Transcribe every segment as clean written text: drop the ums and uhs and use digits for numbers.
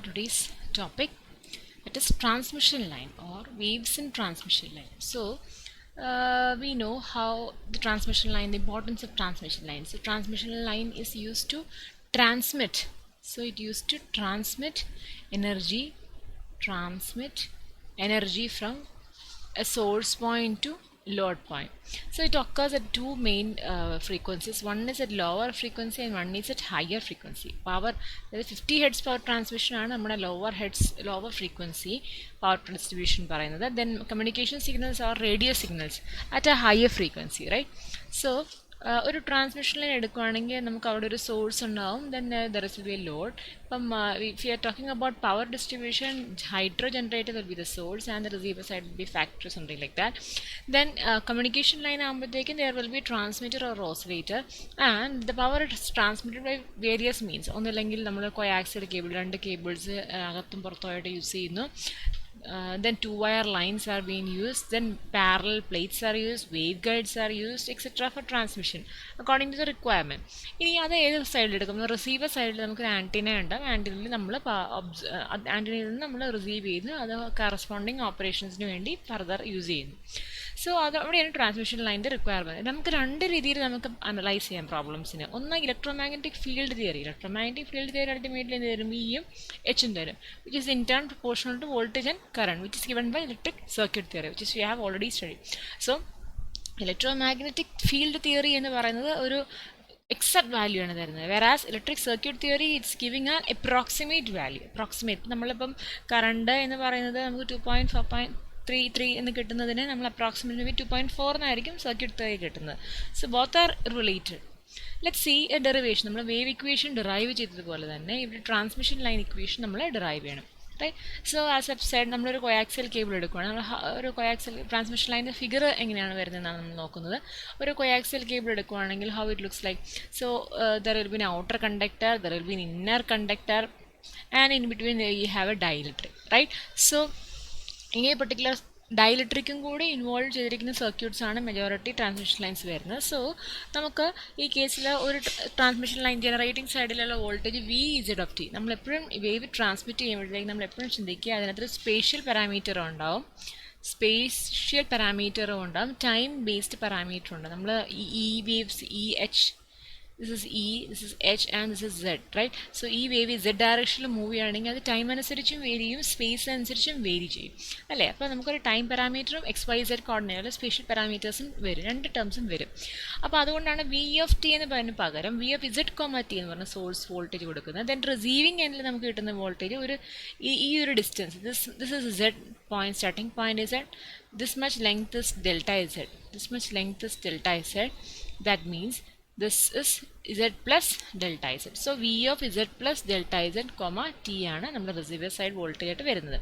Today's topic, it is transmission line or waves in transmission line. So we know how the transmission line, the importance of transmission line. So transmission line is used to transmit. So it used to energy, transmit energy from a source point to load point. So it occurs at two main frequencies. One is at lower frequency and one is at higher frequency. Power, that is 50 hertz power transmission ആണ് നമ്മുടെ lower frequency power distribution പറയുന്നത്. Then communication signals are radio signals at a higher frequency, right? So ഒരു transmission line എടുക്കുകയാണെങ്കിൽ നമുക്ക് അവിടെ ഒരു source ഉണ്ടാവും, then there is will be a load. ഇപ്പം if you are talking about power distribution, hydro generator will be the source and the receiver side will be factory, something like that. Then communication line ആകുമ്പോഴത്തേക്കും there will be transmitter or oscillator and the power is transmitted by various means. ഒന്നില്ലെങ്കിൽ നമ്മൾ coaxial cable, രണ്ട് cables അകത്തും പുറത്തുമായിട്ട് use ചെയ്യുന്നു. Then two wire lines are being used, then parallel plates are used, waveguides are used, etc. for transmission according to the requirement. ഇനി അത് ഏത് സൈഡിൽ എടുക്കും? റിസീവർ സൈഡിൽ നമുക്ക് ആൻറ്റിന ഉണ്ടാകും. ആൻറ്റിനയിൽ നമ്മൾ ആൻറ്റിനയിൽ നിന്ന് നമ്മൾ റിസീവ് ചെയ്ത് അത് കറസ്പോണ്ടിങ് ഓപ്പറേഷൻസിന് വേണ്ടി ഫർദർ യൂസ് ചെയ്യുന്നു. സോ അത് അവിടെയാണ് ട്രാൻസ്മിഷൻ ലൈനിൻ്റെ റിക്വയർമെൻറ്റ്. നമുക്ക് രണ്ട് രീതിയിൽ നമുക്ക് അനലൈസ് ചെയ്യാം പ്രോബ്ലംസിന്. ഒന്ന് electromagnetic field theory. Electromagnetic field theory ultimately എന്ത് തരും? ഇയും എച്ചും തരും, which is in turn proportional to voltage and current, which is given by electric circuit theory, which is we have already studied. So electromagnetic field theory എന്ന് പറയുന്നത് ഒരു exact value ആണ് തരുന്നത്. വെറാസ് electric circuit theory it's giving ആ approximate value. നമ്മളിപ്പം current എന്ന് പറയുന്നത് നമുക്ക് 2.4.33 എന്ന് കിട്ടുന്നതിന് നമ്മൾ അപ്രോക്സിമേറ്റ്ലി 2.4 എന്നായിരിക്കും സർക്യൂട്ട് തിയറി കിട്ടുന്നത്. So both are related. Let see a derivation. നമ്മൾ വേവ് ഇക്വേഷൻ ഡിറൈവ് ചെയ്തതുപോലെ തന്നെ ഇവിടെ ട്രാൻസ്മിഷൻ ലൈൻ ഇക്വേഷൻ നമ്മൾ ഡിറൈവ് ചെയ്യണം, right? So as a side നമ്മളൊരു കൊയാക്സിയൽ കേബിൾ എടുക്കുകയാണ്. നമ്മൾ ഒരു കൊയാക്സിയൽ ട്രാൻസ്മിഷൻ ലൈൻ്റെ ഫിഗർ എങ്ങനെയാണ് വരുന്നതെന്നാണ് നമ്മൾ നോക്കുന്നത്. ഒരു കൊയാക്സിയൽ കേബിൾ എടുക്കുകയാണെങ്കിൽ how it looks like. So there will be an outer conductor, there will be an inner conductor and in between you have a dielectric, right? So ഇനി particular ഡൈഇലക്ട്രിക്കും കൂടി involve ചെയ്തിരിക്കുന്ന circuits ആണ് majority transmission lines വരുന്നത്. So നമുക്ക് ഈ കേസിൽ ഒരു ട്രാൻസ്മിഷൻ ലൈൻ ജനറേറ്റിംഗ് സൈഡിലുള്ള വോൾട്ടേജ് VZ(t). നമ്മളെപ്പോഴും വേവ് ട്രാൻസ്മിറ്റ് ചെയ്യുമ്പോഴത്തേക്ക് നമ്മളെപ്പോഴും ചിന്തിക്കുക അതിനകത്തൊരു സ്പേഷ്യൽ പാരാമീറ്ററും ഉണ്ടാവും, ടൈം ബേസ്ഡ് പാരാമീറ്റർ ഉണ്ട്. നമ്മൾ ഈ waves EH, this is E, this is H and this is Z, right? So ഈ വേവ് Z ഡയറക്ഷനിൽ മൂവ് ചെയ്യുകയാണെങ്കിൽ അത് ടൈം അനുസരിച്ചും വേരി ചെയ്യും, സ്പേസ് അനുസരിച്ചും വേരി ചെയ്യും, അല്ലേ? അപ്പോൾ നമുക്കൊരു ടൈം പാരാമീറ്ററും XYZ കോർഡിനേറ്റ് സ്പേഷ്യൽ പാരാമീറ്റേഴ്സും വരും, രണ്ട് ടേംസും വരും. അപ്പോൾ അതുകൊണ്ടാണ് V(t) എന്ന് പറയുന്ന പകരം VZ(t) എന്ന് പറഞ്ഞ സോഴ്സ് വോൾട്ടേജ് കൊടുക്കുന്നത്. ദെൻ റിസീവിങ് എൻഡിൽ നമുക്ക് കിട്ടുന്ന വോൾട്ടേജ് ഈ ഒരു distance, this is Z point, starting point is Z, this much length is delta Z, this much length is delta Z. That means this is Z plus delta Z. So V of Z plus delta Z, T ആണ് നമ്മുടെ receiver side voltage ആയിട്ട് വരുന്നത്.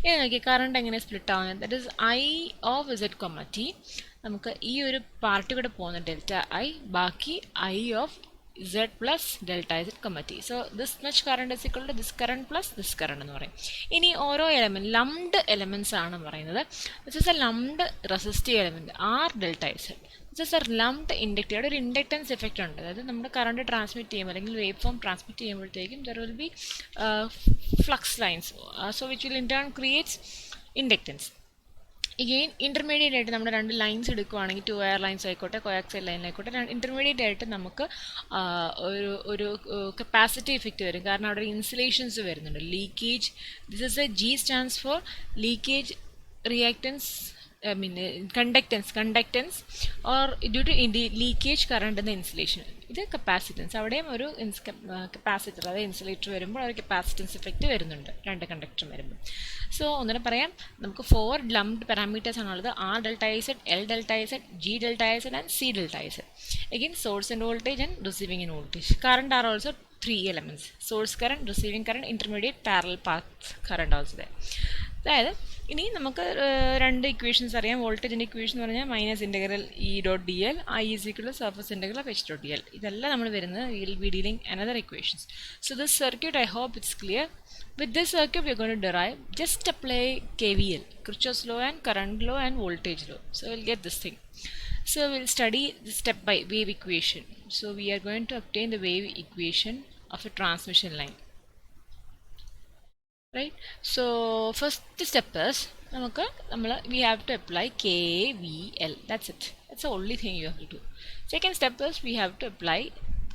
ഇനി നോക്കി current എങ്ങനെ split ആവുന്നത്. That is I of Z, T. നമുക്ക് ഈ ഒരു പാർട്ടി കൂടെ പോകുന്ന ഡെൽറ്റ I, ബാക്കി I of Z plus delta Z, T. So this much current is equal to this current plus this current എന്ന് പറയും. ഇനി ഓരോ എലമെൻറ്റ് ലംഡ് എലമെൻറ്റ്സ് ആണ് പറയുന്നത്. This is a lumped resistive element R delta Z. This is a lumped inductor. ഒരു inductance effect ഉണ്ട്. അതായത് നമ്മുടെ കറണ്ട് ട്രാൻസ്മിറ്റ് ചെയ്യുമ്പോൾ അല്ലെങ്കിൽ വേവ് ഫോം ട്രാൻസ്മിറ്റ് ചെയ്യുമ്പോഴത്തേക്കും there will be flux lines, so which will in turn creates inductance. Again intermediate ആയിട്ട് നമ്മുടെ രണ്ട് ലൈൻസ് എടുക്കുകയാണെങ്കിൽ, ടു വയർ ലൈൻസ് ആയിക്കോട്ടെ കോയാക്സിയൽ ലൈനിലായിക്കോട്ടെ, ഇൻ്റർമീഡിയറ്റ് ആയിട്ട് നമുക്ക് ഒരു കപ്പാസിറ്റി ഇഫക്റ്റ് വരും. കാരണം അവിടെ ഇൻസുലേഷൻസ് വരുന്നുണ്ട്. Leakage, this is A G stands for leakage reactance, conductance or due to leakage current in the insulation. ഇത് കപ്പാസിറ്റൻസ്. അവിടെയും ഒരു കപ്പാസിറ്റർ, അതായത് ഇൻസുലേറ്റർ വരുമ്പോൾ ഒരു കപ്പാസിറ്റൻസ് ഇഫക്റ്റ് വരുന്നുണ്ട് രണ്ട് കണ്ടക്ടറും വരുമ്പോൾ. സോ ഒന്നിനെ പറയാം, നമുക്ക് 4 ലംഡ് പാരാമീറ്റേഴ്സ് ആണുള്ളത്. R delta Z, L delta Z, G delta Z and C delta Z. Again, source and voltage and receiving and voltage. Current are also 3 elements: source current, receiving current, intermediate parallel path current also there. അതായത് ഇനി നമുക്ക് രണ്ട് equations അറിയാം. വോൾട്ടേജിൻ്റെ equation എന്ന് പറഞ്ഞാൽ -(E.dl), I is equal to surface integral of H.dl. ഇതെല്ലാം നമ്മൾ വരുന്നത് will be dealing another equations. So this circuit I hope it's clear. With this circuit we are going to derive, just apply KVL, Kirchhoff's law and current law and voltage law. So we'll get this thing. So we'll study the step by wave equation. So we are going to obtain the wave equation of a transmission line. right? So first step is we have to apply KVL. That's it. That's the only thing you have to do. Second step is we have to apply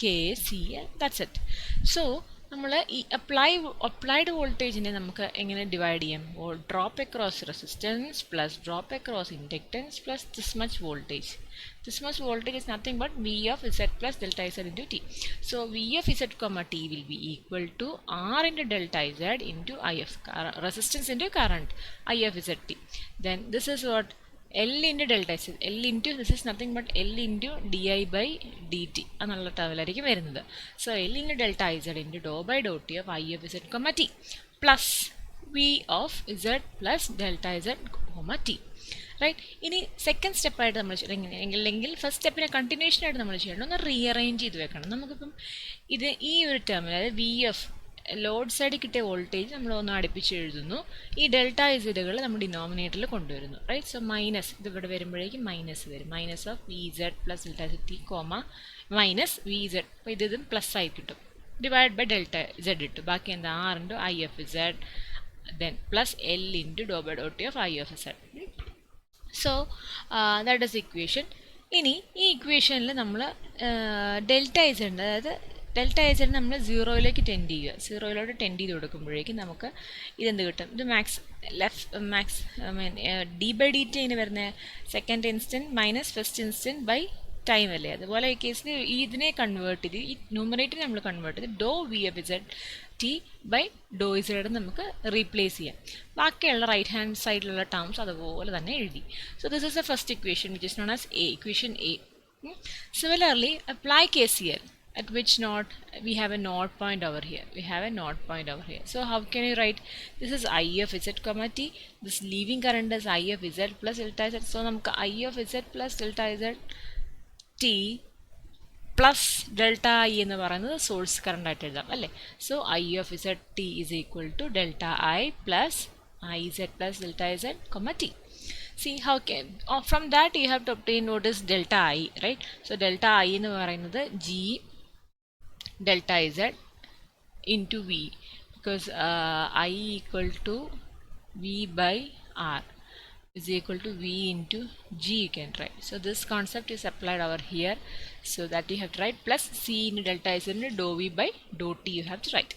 KCL. That's it. So നമ്മൾ ഈ applied വോൾട്ടേജിനെ നമുക്ക് എങ്ങനെ divide ചെയ്യാം? Drop across resistance plus drop across inductance plus this much voltage. This much voltage is nothing but V of Z plus delta Z into T. So V of Z comma T will be equal to R into delta Z into IF, resistance into current, I of ZT. Then this is what L into delta Z. L into, this is nothing but L into di by dt. എന്നുള്ള ടേമിലായിരിക്കും വരുന്നത്. So L into delta Z into dou by dou T of I of Z comma T plus V of Z plus delta Z comma T. Right. ഇനി second സ്റ്റെപ്പായിട്ട് നമ്മൾ അല്ലെങ്കിൽ first സ്റ്റെപ്പിനെ കണ്ടിന്യൂഷനായിട്ട് നമ്മൾ ചെയ്യണം, ഒന്ന് rearrange ചെയ്ത് വെക്കണം. നമുക്കിപ്പം ഇത് ഈ ഒരു ടേമിൽ, അതായത് വി എഫ് ലോഡ് സൈഡിൽ കിട്ടിയ വോൾട്ടേജ് നമ്മൾ ഒന്ന് അടുപ്പിച്ച് എഴുതുന്നു. ഈ ഡെൽറ്റ ഇസഡുകൾ നമ്മൾ ഡിനോമിനേറ്ററിൽ കൊണ്ടുവരുന്നു. റൈറ്റ്. സോ മൈനസ് ഇത് ഇവിടെ വരുമ്പോഴേക്കും മൈനസ് വരും. Minus of V Z plus delta T comma minus V Z. അപ്പോൾ ഇതും പ്ലസ് ആയി കിട്ടും. ഡിവൈഡ് ബൈ ഡെൽറ്റ സെഡ് ഇട്ടു. ബാക്കി എന്താ? R into I F Z then plus L into doh by doh T of I F Z. So that is equation. ഇനി ഈ ഇക്വേഷനിൽ നമ്മൾ ഡെൽറ്റ ഇസഡ്, അതായത് ഡെൽറ്റ ഇസഡ് നമ്മൾ സീറോയിലേക്ക് ടെൻഡ് ചെയ്യുക. സീറോയിലോട്ട് ടെൻഡ് ചെയ്ത് കൊടുക്കുമ്പോഴേക്കും നമുക്ക് ഇതെന്ത് കിട്ടും? ഇത് മാക്സ് ഡി ബൈ ഡി ടി അതിന് വരുന്ന second instant minus first instant by time അല്ലേ. അതുപോലെ ഈ കേസിൽ ഇതിനെ കൺവേർട്ട് ചെയ്ത് ഈ ന്യൂമറേറ്റർ നമ്മൾ കൺവേർട്ട് ചെയ്ത് doh V F Z T by doh Z നമുക്ക് റീപ്ലേസ് ചെയ്യാം. ബാക്കിയുള്ള റൈറ്റ് ഹാൻഡ് സൈഡിലുള്ള ടേംസ് അതുപോലെ തന്നെ എഴുതി. So this is the first equation which is known as A, equation A. Similarly, apply KCL at which node we have a node point over here. So how can you write? This is I of Z comma T. This leaving current is I of Z plus delta Z. So നമുക്ക് I of Z plus delta Z T plus delta I എന്ന് പറയുന്നത് source current ആയിട്ട് എഴുതാം അല്ലേ. So I of Z T is equal to delta I plus I Z plus delta Z comma T. See how can from that you have to obtain what is delta I, right? So delta I എന്ന് പറയുന്നത് G delta Z into V, because I equal to V by R is equal to V into G, you can write. So this concept is applied over here, so that you have to write plus C into delta Z into dou V by dou T you have to write.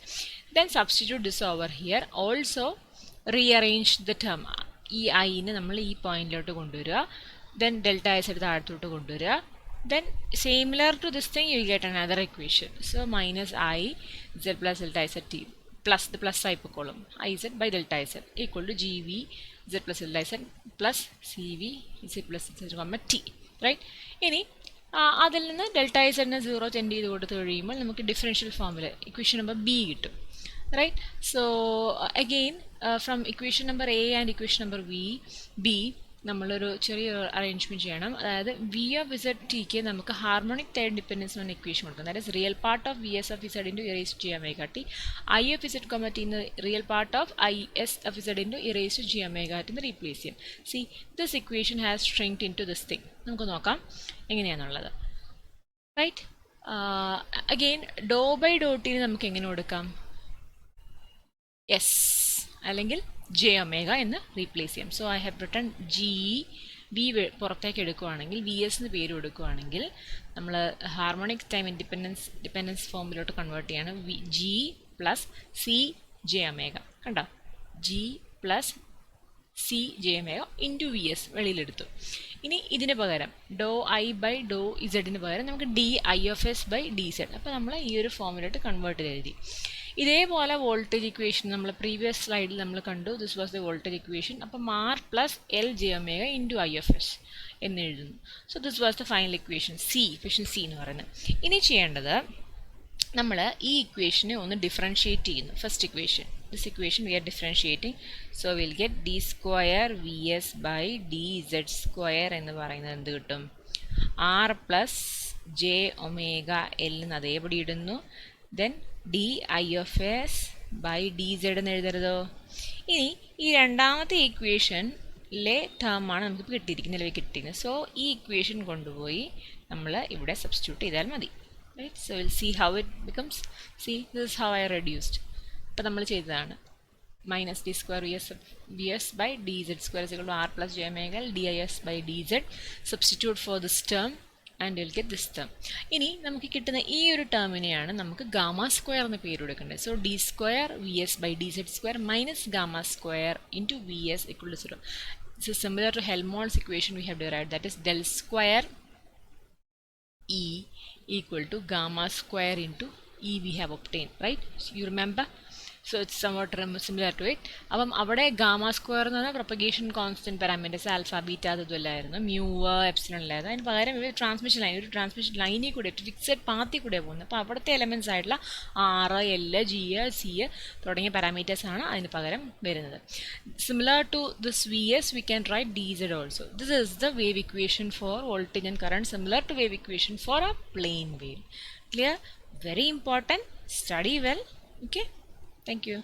Then substitute this over here. Also rearrange the term. ഈ ഐനെ നമ്മൾ ഈ പോയിന്റിലോട്ട് കൊണ്ടുവരിക. Then delta S എടുത്ത് താഴത്തോട്ട് കൊണ്ടുവരിക. Then similar to this thing you get another equation. So minus I Z plus delta S T plus ഇത് plus ആയി പൊക്കോളും. I Z by delta S equal to G V Z plus delta S plus C V Z plus comma T. Right. ഇനി അതിൽ നിന്ന് delta എസിന് zero tend ചെയ്ത് കൊടുത്ത് കഴിയുമ്പോൾ നമുക്ക് ഡിഫറൻഷ്യൽ ഫോമിൽ ഇക്വേഷൻ നമ്പർ ബി കിട്ടും. Right. So again from equation number A and equation number B നമ്മളൊരു ചെറിയ അറേഞ്ച്മെൻറ്റ് ചെയ്യണം. അതായത് വി ഓഫ് ഇസഡ് ടിക്ക് നമുക്ക് ഹാർമോണിക് ടൈം ഡിപ്പെൻഡൻസ് എന്ന ഇക്വേഷൻ കൊടുക്കും. That is real part of V S of Z into e raise G omega T. I of Z comma T എന്ന് real part of I S of Z into e raise G omega T എന്ന് replace ചെയ്യാം. See this equation has shrinked in to this thing. നമുക്ക് നോക്കാം എങ്ങനെയാണെന്നുള്ളത്. Right. Again doh by doh ടിന് നമുക്ക് എങ്ങനെ കൊടുക്കാം? എസ് അല്ലെങ്കിൽ ജെ ഒമേഗ എന്ന് റീപ്ലേസ് ചെയ്യാം. So I have written G V പുറത്തേക്ക് എടുക്കുകയാണെങ്കിൽ വി എസ് എന്ന് പേര് കൊടുക്കുകയാണെങ്കിൽ നമ്മൾ ഹാർമോണിക് ടൈം ഡിപ്പെൻഡൻസ് ഫോമിലോട്ട് കൺവേർട്ട് ചെയ്യണം. G plus C J omega. കണ്ടോ? G plus C J omega into V S വെളിയിലെടുത്തു. ഇനി ഇതിന് പകരം ഡോ ഐ ബൈ ഡോ ഇസഡിന് പകരം നമുക്ക് D I of S by D Z. അപ്പോൾ നമ്മൾ ഈ ഒരു ഫോമിലോട്ട് കൺവേർട്ട് ചെയ്ത് എഴുതി. ഇതേപോലെ വോൾട്ടേജ് ഇക്വേഷൻ നമ്മൾ പ്രീവിയസ് സ്ലൈഡിൽ നമ്മൾ കണ്ടു. This was the voltage equation. അപ്പം R plus L J omega into I F S എന്ന് എഴുതുന്നു. So this was the final equation equation C എന്ന് പറയുന്നത്. ഇനി ചെയ്യേണ്ടത് നമ്മൾ ഈ ഇക്വേഷനെ ഒന്ന് ഡിഫറൻഷിയേറ്റ് ചെയ്യുന്നു. First equation, this equation we are differentiating. So will get D square V S by D Z square എന്ന് പറയുന്നത് എന്ത് കിട്ടും? R plus J omega L എന്ന് അതേപടി ഇടുന്നു. Then D I of S by D Z എന്ന് എഴുതരുതോ? ഇനി ഈ രണ്ടാമത്തെ ഇക്വേഷനിലെ ടേമാണ് നമുക്ക് കിട്ടിയിരിക്കുന്നത് കിട്ടിയിരിക്കുന്നത്. സോ ഈ ഇക്വേഷൻ കൊണ്ടുപോയി നമ്മൾ ഇവിടെ സബ്സ്റ്റിറ്റ്യൂട്ട് ചെയ്താൽ മതി. Right. So will see how it becomes. See this how I reduced. ഇപ്പം നമ്മൾ ചെയ്തതാണ്. minus d square vs by dz square is equal to r plus j omega l dis by dz. Substitute for this term and you'll get this term. ഇനി നമുക്ക് കിട്ടുന്ന ഈ ഒരു ടേമിനെയാണ് നമുക്ക് gamma square എന്ന് പേര് കൊടുക്കേണ്ടത്. So D square V S by D Z square minus gamma square into V S equal to 0. So similar to Helmholtz equation we have derived, that is del square E equal to gamma square into E we have obtained, right? So you remember? So it's somewhat similar to it. അപ്പം അവിടെ gamma square എന്ന് പറഞ്ഞാൽ propagation constant parameters alpha beta അതുമല്ലായിരുന്നു, mu എപ്സിലോണിലായിരുന്നു. അതിന് പകരം ഒരു transmission line, ഒരു ട്രാൻസ്മിഷൻ ലൈനിൽ കൂടെ ഫിക്സഡ് പാത്തിൽ കൂടെ പോകുന്നത്. അപ്പോൾ അവിടുത്തെ എലമെൻറ്റ്സ് ആയിട്ടുള്ള ആർ, എൽ, ജി, സി തുടങ്ങിയ പാരാമീറ്റേഴ്സാണ് അതിന് പകരം വരുന്നത്. Similar to this V S we can write D Z also. This is the wave equation for voltage and current, similar to wave equation for a plane wave. Clear? Very important. Study well. Okay. Thank you.